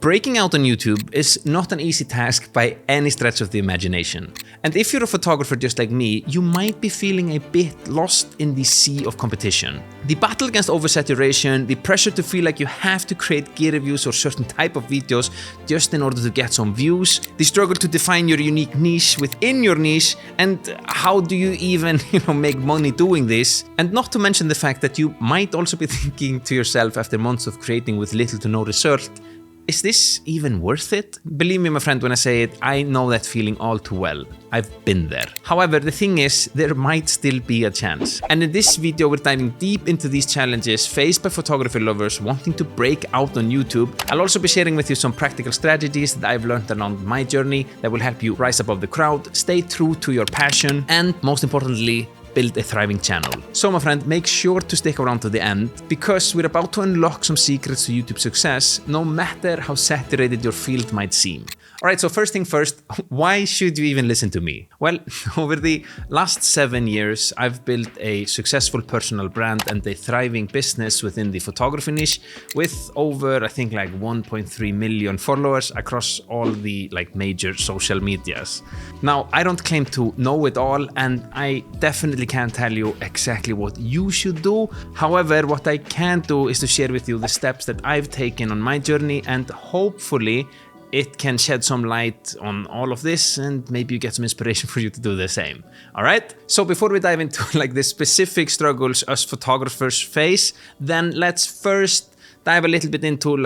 Breaking out on YouTube is not an easy task by any stretch of the imagination. And if you're a photographer just like me, you might be feeling a bit lost in the sea of competition. The battle against oversaturation, the pressure to feel like you have to create gear reviews or certain type of videos just in order to get some views, the struggle to define your unique niche within your niche, and how do you even, make money doing this? And not to mention the fact that you might also be thinking to yourself after months of creating with little to no result, is this even worth it? Believe me, my friend, when I say it, I know that feeling all too well. I've been there. However, the thing is, there might still be a chance. And in this video, we're diving deep into these challenges faced by photography lovers wanting to break out on YouTube. I'll also be sharing with you some practical strategies that I've learned along my journey that will help you rise above the crowd, stay true to your passion, and most importantly, build a thriving channel. So my friend, make sure to stick around to the end because we're about to unlock some secrets to YouTube success, no matter how saturated your field might seem. Alright, so first thing first, why should you even listen to me? Well, over the last 7 years, I've built a successful personal brand and a thriving business within the photography niche with over, I think, like 1.3 million followers across all the major social medias. Now, I don't claim to know it all, and I definitely can't tell you exactly what you should do. However, what I can do is to share with you the steps that I've taken on my journey, and hopefully it can shed some light on all of this and maybe you get some inspiration for you to do the same. All right? So before we dive into the specific struggles us photographers face, then let's first dive a little bit into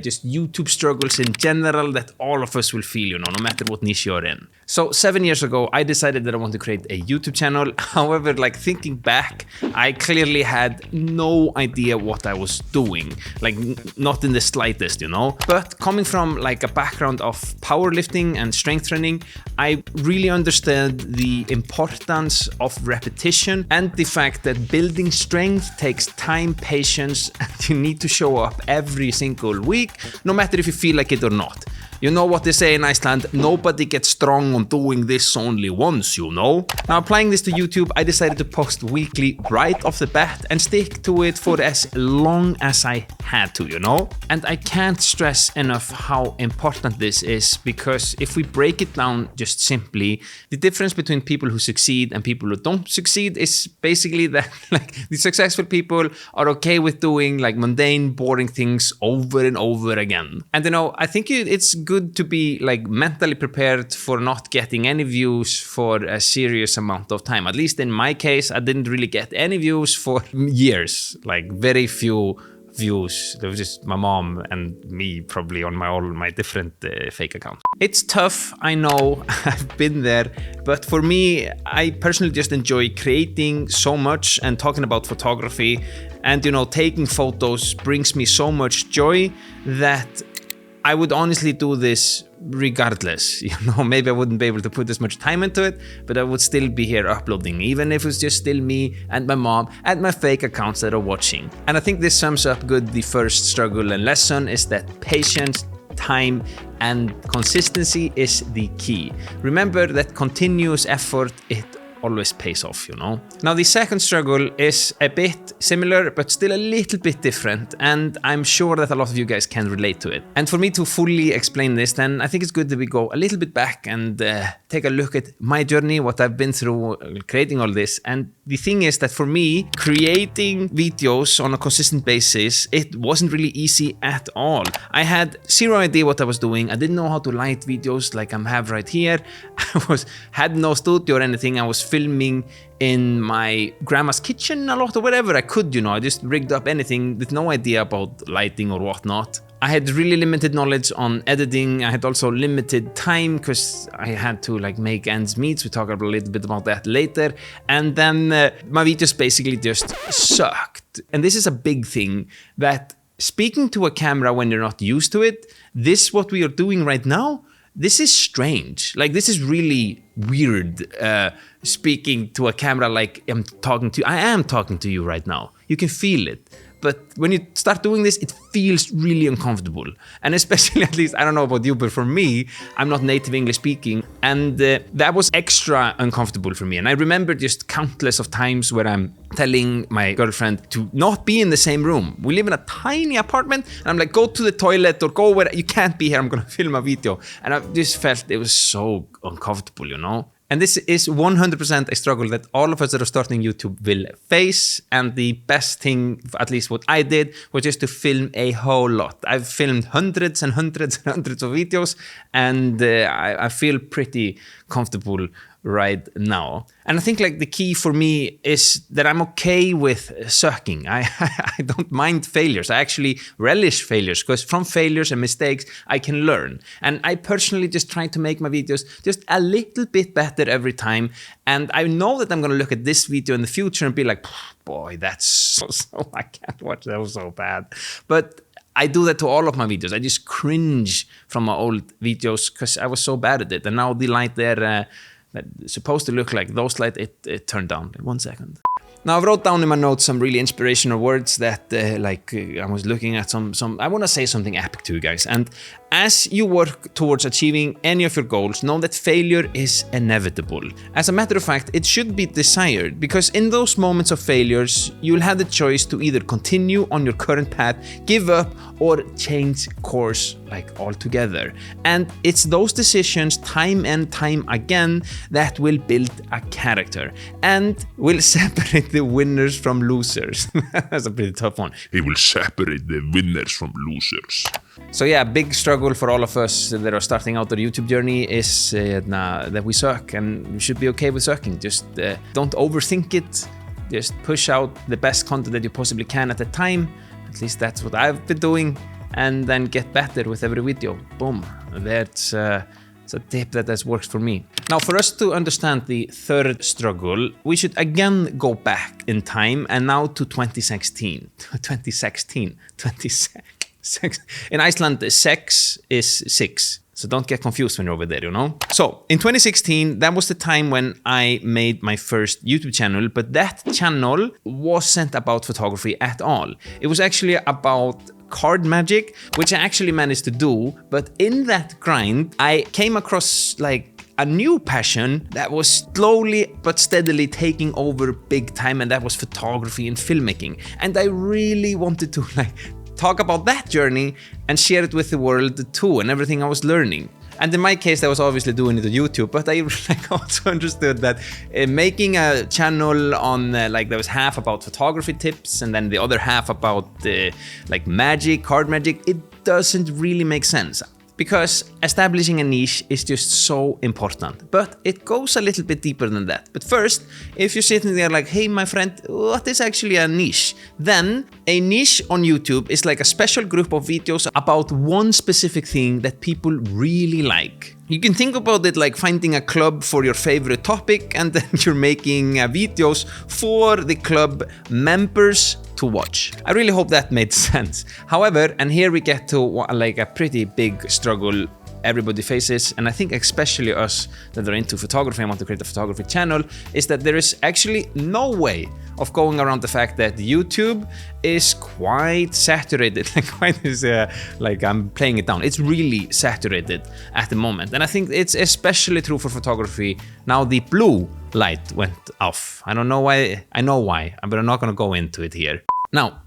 just YouTube struggles in general that all of us will feel, no matter what niche you're in. So 7 years ago, I decided that I want to create a YouTube channel. However, thinking back, I clearly had no idea what I was doing, not in the slightest, But coming from a background of powerlifting and strength training, I really understood the importance of repetition and the fact that building strength takes time, patience, and you need to show up every single week, no matter if you feel like it or not. You know what they say in Iceland, nobody gets strong on doing this only once, Now, applying this to YouTube, I decided to post weekly right off the bat and stick to it for as long as I had to, And I can't stress enough how important this is, because if we break it down just simply, the difference between people who succeed and people who don't succeed is basically that the successful people are okay with doing mundane, boring things over and over again. And I think it's good to be mentally prepared for not getting any views for a serious amount of time. At least in my case, I didn't really get any views for years, very few views. There was just my mom and me probably on all my different fake accounts. It's tough, I know, I've been there, but for me, I personally just enjoy creating so much and talking about photography, and taking photos brings me so much joy that I would honestly do this regardless. Maybe I wouldn't be able to put this much time into it, but I would still be here uploading, even if it's just still me and my mom and my fake accounts that are watching. And I think this sums up good the first struggle and lesson is that patience, time, and consistency is the key. Remember that continuous effort, it always pays off, Now, the second struggle is a bit similar, but still a little bit different, and I'm sure that a lot of you guys can relate to it. And for me to fully explain this, then I think it's good that we go a little bit back and take a look at my journey, what I've been through creating all this. And the thing is that for me, creating videos on a consistent basis, it wasn't really easy at all. I had zero idea what I was doing. I didn't know how to light videos like I have right here. I had no studio or anything. I was filming in my grandma's kitchen a lot or whatever I could, I just rigged up anything with no idea about lighting or whatnot. I had really limited knowledge on editing. I had also limited time because I had to make ends meet. We talk a little bit about that later. And then my videos basically just sucked. And this is a big thing, that speaking to a camera when you're not used to it, what we are doing right now, this is strange. This is really weird, speaking to a camera like I am talking to you right now. You can feel it. but when you start doing this, it feels really uncomfortable. And especially, at least, I don't know about you, but for me, I'm not native English speaking, and that was extra uncomfortable for me. And I remember just countless of times where I'm telling my girlfriend to not be in the same room. We live in a tiny apartment, and I'm like, go to the toilet or go where you can't be here, I'm gonna film a video. And I just felt it was so uncomfortable, you know? And this is 100% a struggle that all of us that are starting YouTube will face. And the best thing, at least what I did, was just to film a whole lot. I've filmed hundreds and hundreds and hundreds of videos, and I feel pretty comfortable right now. And I think like the key for me is that I'm okay with sucking. I don't mind failures. I actually relish failures, because from failures and mistakes, I can learn. And I personally just try to make my videos just a little bit better every time. And I know that I'm going to look at this video in the future and be like, boy, that's so I can't watch, that was so bad. But I do that to all of my videos. I just cringe from my old videos because I was so bad at it. And now the light there, that's supposed to look like those lights, it turned down. 1 second. Now I wrote down in my notes some really inspirational words that I was looking at some I want to say something epic to you guys. And as you work towards achieving any of your goals, know that failure is inevitable. As a matter of fact, it should be desired, because in those moments of failures, you'll have the choice to either continue on your current path, give up, or change course like altogether. And it's those decisions time and time again that will build a character and will separate the winners from losers. That's a pretty tough one. He will separate the winners from losers. So yeah, big struggle for all of us that are starting out our YouTube journey is that we suck, and you should be okay with sucking. Just don't overthink it. Just push out the best content that you possibly can at the time. At least that's what I've been doing. And then get better with every video. Boom. That's it's a tip that has worked for me. Now, for us to understand the third struggle, we should again go back in time, and now to 2016. 2016. In Iceland, sex is 6. So don't get confused when you're over there, you know? So in 2016, that was the time when I made my first YouTube channel, but that channel wasn't about photography at all. It was actually about card magic, which I actually managed to do. But in that grind, I came across like a new passion that was slowly but steadily taking over big time, and that was photography and filmmaking. And I really wanted to talk about that journey and share it with the world too, and everything I was learning. And in my case, I was obviously doing it on YouTube, but I also understood that making a channel on that was half about photography tips and then the other half about magic, card magic, it doesn't really make sense. Because establishing a niche is just so important, but it goes a little bit deeper than that. But first, if you're sitting there like, hey, my friend, what is actually a niche? Then a niche on YouTube is like a special group of videos about one specific thing that people really like. You can think about it like finding a club for your favorite topic, and then you're making videos for the club members to watch. I really hope that made sense. However, and here we get to a pretty big struggle everybody faces, and I think especially us that are into photography and want to create a photography channel, is that there is actually no way of going around the fact that YouTube is quite saturated. I'm playing it down. It's really saturated at the moment, and I think it's especially true for photography. Now the blue light went off. I don't know why. I know why, but I'm not going to go into it here. Now,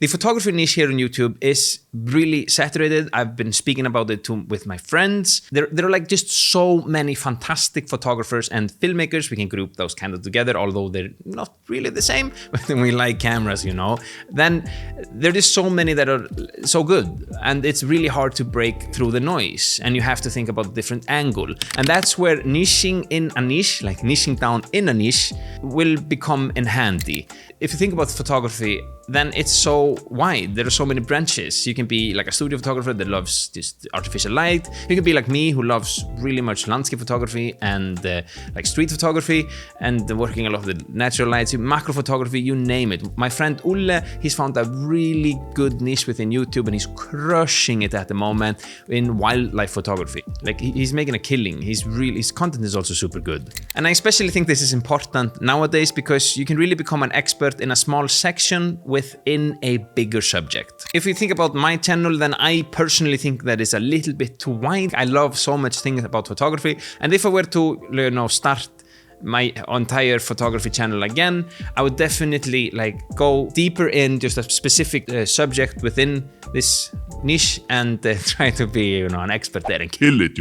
the photography niche here on YouTube is really saturated. I've been speaking about it with my friends. There are just so many fantastic photographers and filmmakers. We can group those kind of together, although they're not really the same. But we like cameras, you know. Then there are just so many that are so good, and it's really hard to break through the noise. And you have to think about a different angle. And that's where niching in a niche, like niching down in a niche, will become in handy. If you think about photography, then it's so wide. There are so many branches. You can be like a studio photographer that loves just artificial light. You can be like me, who loves really much landscape photography and street photography and working a lot with natural lights, macro photography, you name it. My friend Ulle, he's found a really good niche within YouTube, and he's crushing it at the moment in wildlife photography. He's making a killing. His content is also super good. And I especially think this is important nowadays, because you can really become an expert in a small section within a bigger subject. If you think about my channel, then I personally think that it's a little bit too wide. I love so much things about photography, and if I were to, start my entire photography channel again, I would definitely go deeper in just a specific subject within this niche and try to be, an expert there and Kill it,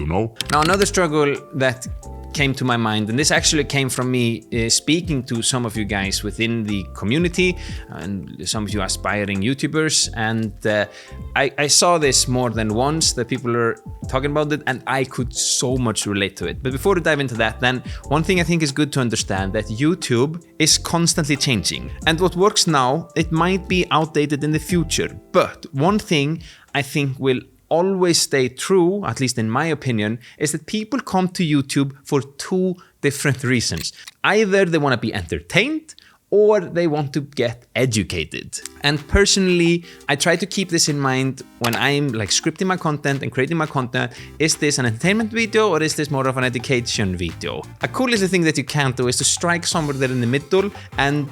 Now, another struggle that came to my mind, and this actually came from me speaking to some of you guys within the community and some of you aspiring YouTubers, and I saw this more than once that people are talking about it, and I could so much relate to it. But before we dive into that, then one thing I think is good to understand that YouTube is constantly changing, and what works now, it might be outdated in the future, but one thing I think will always stay true, at least in my opinion, is that people come to YouTube for two different reasons. Either they want to be entertained or they want to get educated. And personally, I try to keep this in mind when I'm scripting my content and creating my content. Is this an entertainment video or is this more of an education video? A cool little thing that you can do is to strike somewhere there in the middle and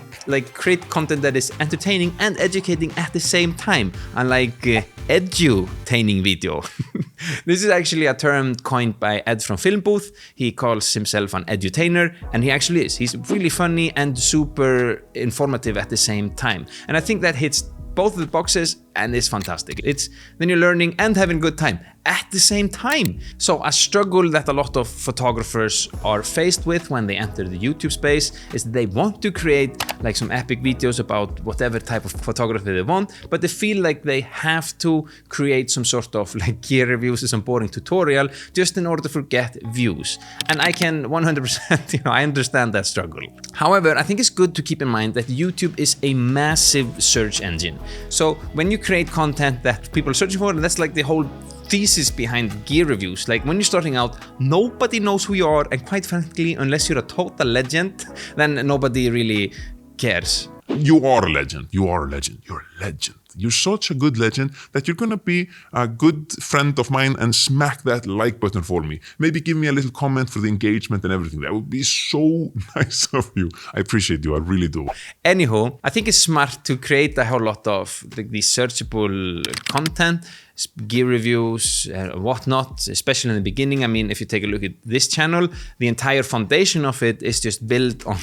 create content that is entertaining and educating at the same time. Unlike edutaining video. This is actually a term coined by Ed from Film Booth. He calls himself an edutainer, and he actually is. He's really funny and super informative at the same time. And I think that hits both of the boxes and is fantastic. It's then you're learning and having a good time at the same time. So a struggle that a lot of photographers are faced with when they enter the YouTube space is they want to create some epic videos about whatever type of photography they want, but they feel like they have to create some sort of gear reviews or some boring tutorial just in order to get views. And I can 100%, I understand that struggle. However, I think it's good to keep in mind that YouTube is a massive search engine. So when you create content that people are searching for, and that's the whole thesis behind gear reviews. When you're starting out, nobody knows who you are, and quite frankly, unless you're a total legend, then nobody really cares. You are a legend. You are a legend. You're a legend. You're such a good legend that you're gonna be a good friend of mine and smack that like button for me. Maybe give me a little comment for the engagement and everything. That would be so nice of you. I appreciate you, I really do. Anyhow, I think it's smart to create a whole lot of these searchable content, gear reviews, whatnot, especially in the beginning. I mean, if you take a look at this channel, the entire foundation of it is just built on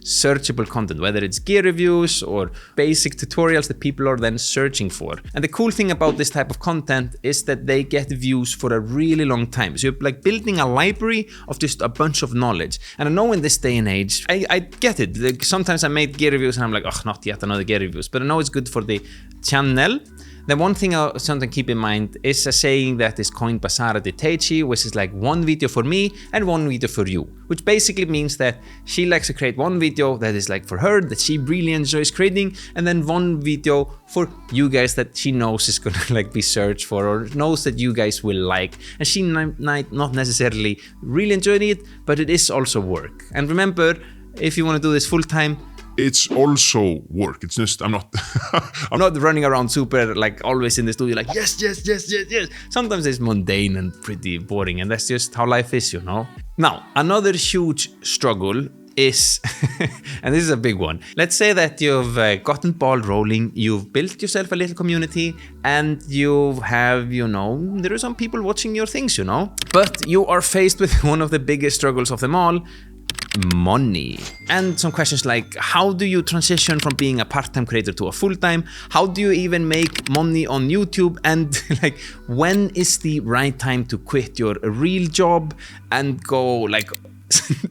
searchable content, whether it's gear reviews or basic tutorials that people are then searching for. And the cool thing about this type of content is that they get views for a really long time. So you're building a library of just a bunch of knowledge. And I know in this day and age, I get it. Sometimes I made gear reviews and I'm oh, not yet another gear reviews, but I know it's good for the channel. Then one thing something to keep in mind is a saying that is coined by Sarah Diteichi, which is one video for me and one video for you, which basically means that she likes to create one video that is for her, that she really enjoys creating, and then one video for you guys that she knows is gonna be searched for or knows that you guys will like. And she might not necessarily really enjoy it, but it is also work. And remember, if you want to do this full time, it's also work. It's just, I'm not I'm not running around super always in the studio yes. Sometimes it's mundane and pretty boring, and that's just how life is, Now, another huge struggle is, and this is a big one. Let's say that you've gotten ball rolling, you've built yourself a little community, and you have, there are some people watching your things, But you are faced with one of the biggest struggles of them all, money. And some questions how do you transition from being a part-time creator to a full-time? How do you even make money on YouTube? And when is the right time to quit your real job and go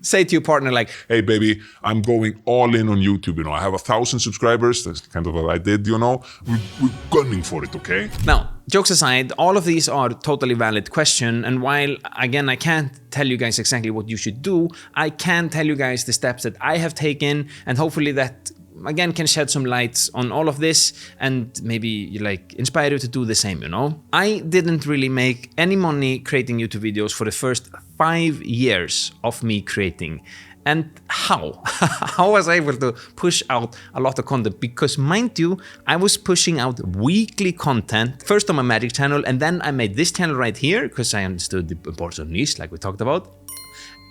say to your partner hey baby, I'm going all in on YouTube, I have 1,000 subscribers. That's kind of what I did, We're gunning for it, okay? Now, jokes aside, all of these are totally valid questions, and while again I can't tell you guys exactly what you should do, I can tell you guys the steps that I have taken, and hopefully that again can shed some lights on all of this and maybe inspire you to do the same, I didn't really make any money creating YouTube videos for the first 5 years of me creating. And how? How was I able to push out a lot of content? Because mind you, I was pushing out weekly content, first on my magic channel, and then I made this channel right here because I understood the importance of niche, like we talked about.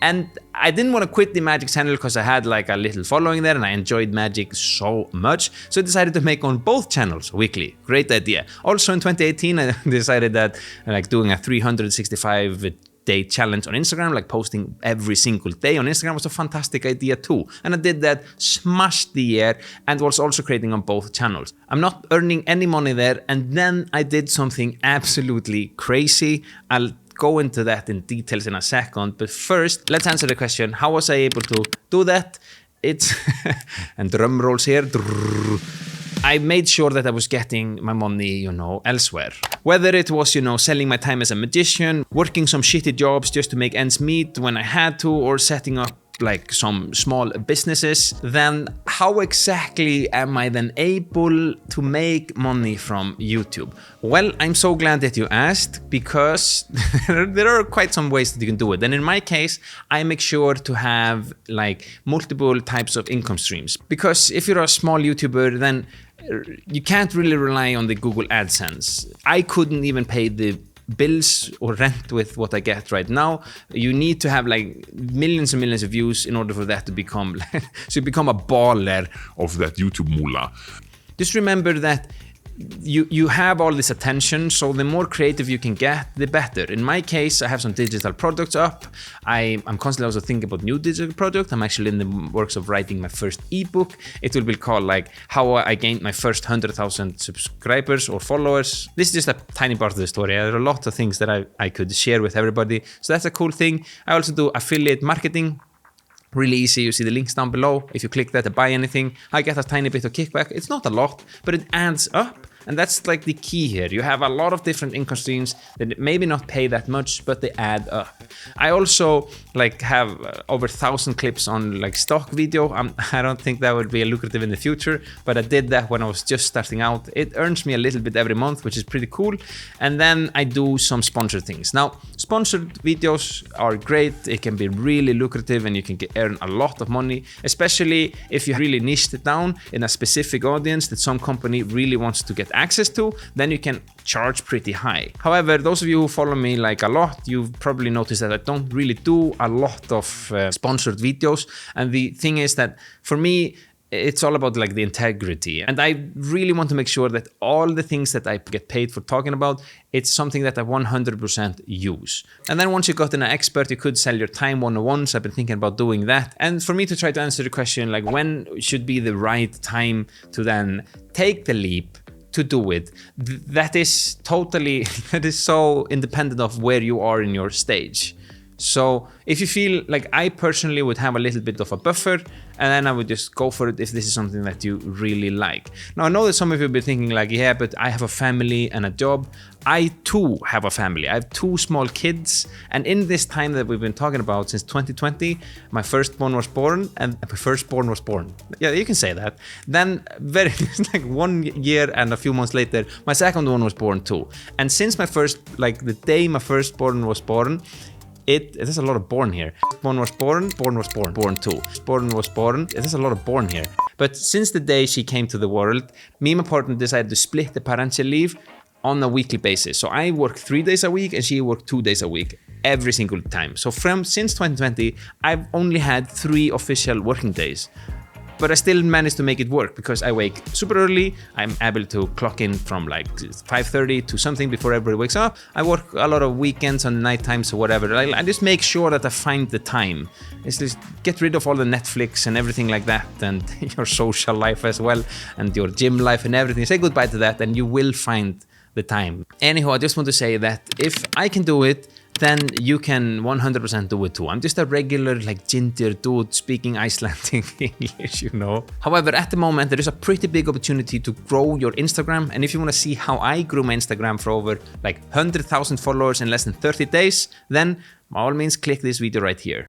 And I didn't want to quit the magic channel because I had like a little following there and I enjoyed magic so much. So I decided to make on both channels weekly. Great idea. Also in 2018, I decided that like doing a 365-day challenge on Instagram, like posting every single day on Instagram, was a fantastic idea too. And I did that, smashed the year, and was also creating on both channels. I'm not earning any money there. And then I did something absolutely crazy. I'll go into that in details in a second, but first let's answer the question, how was I able to do that? It's and drum rolls here. I made sure that I was getting my money, elsewhere. Whether it was, selling my time as a magician, working some shitty jobs just to make ends meet when I had to, or setting up like some small businesses, then how exactly am I then able to make money from YouTube? Well, I'm so glad that you asked, because there are quite some ways that you can do it. And in my case, I make sure to have like multiple types of income streams, because if you're a small YouTuber, then you can't really rely on the Google AdSense. I couldn't even pay the bills or rent with what I get right now. You need to have like millions and millions of views in order for that to become so you become a baller of that YouTube moolah. Just remember that you have all this attention, so the more creative you can get, the better. In my case, I have some digital products up. I'm constantly also thinking about new digital products. I'm actually in the works of writing my first ebook. It will be called like how I gained my first 100,000 subscribers or followers. This is just a tiny part of the story. There are a lot of things that I could share with everybody. So that's a cool thing. I also do affiliate marketing. Really easy. You see the links down below. If you click that to buy anything, I get a tiny bit of kickback. It's not a lot, but it adds up. And that's like the key here. You have a lot of different income streams that maybe not pay that much, but they add up. I also like have over 1,000 clips on like stock video. I don't think that would be lucrative in the future, but I did that when I was just starting out. It earns me a little bit every month, which is pretty cool. And then I do some sponsored things. Now, sponsored videos are great. It can be really lucrative and you can earn a lot of money, especially if you really niched it down in a specific audience that some company really wants to get access to, then you can charge pretty high. However, those of you who follow me like a lot, you've probably noticed that I don't really do a lot of sponsored videos. And the thing is that for me, it's all about like the integrity. And I really want to make sure that all the things that I get paid for talking about, it's something that I 100% use. And then once you've gotten an expert, you could sell your time one-on-ones. I've been thinking about doing that. And for me to try to answer the question, like when should be the right time to then take the leap to do it, that is so independent of where you are in your stage. So if you feel like I personally would have a little bit of a buffer, and then I would just go for it if this is something that you really like. Now, I know that some of you will be thinking like, yeah, but I have a family and a job. I too have a family. I have 2 small kids. And in this time that we've been talking about since 2020, my firstborn was born and my firstborn was born. Yeah, you can say that. Then like 1 year and a few months later, my second one was born too. And since the day my firstborn was born, there's a lot of born here. Born was born too. Born was born. There's a lot of born here. But since the day she came to the world, me and my partner decided to split the parental leave on a weekly basis. So I work 3 days a week and she worked 2 days a week every single time. So since 2020, I've only had 3 official working days. But I still managed to make it work because I wake super early. I'm able to clock in from like 5:30 to something before everybody wakes up. I work a lot of weekends and night times or whatever. I just make sure that I find the time. It's just get rid of all the Netflix and everything like that, and your social life as well, and your gym life and everything. Say goodbye to that and you will find the time. Anyhow, I just want to say that if I can do it, then you can 100% do it too. I'm just a regular like ginger dude speaking Icelandic English, However, at the moment, there is a pretty big opportunity to grow your Instagram. And if you want to see how I grew my Instagram for over like 100,000 followers in less than 30 days, then by all means, click this video right here.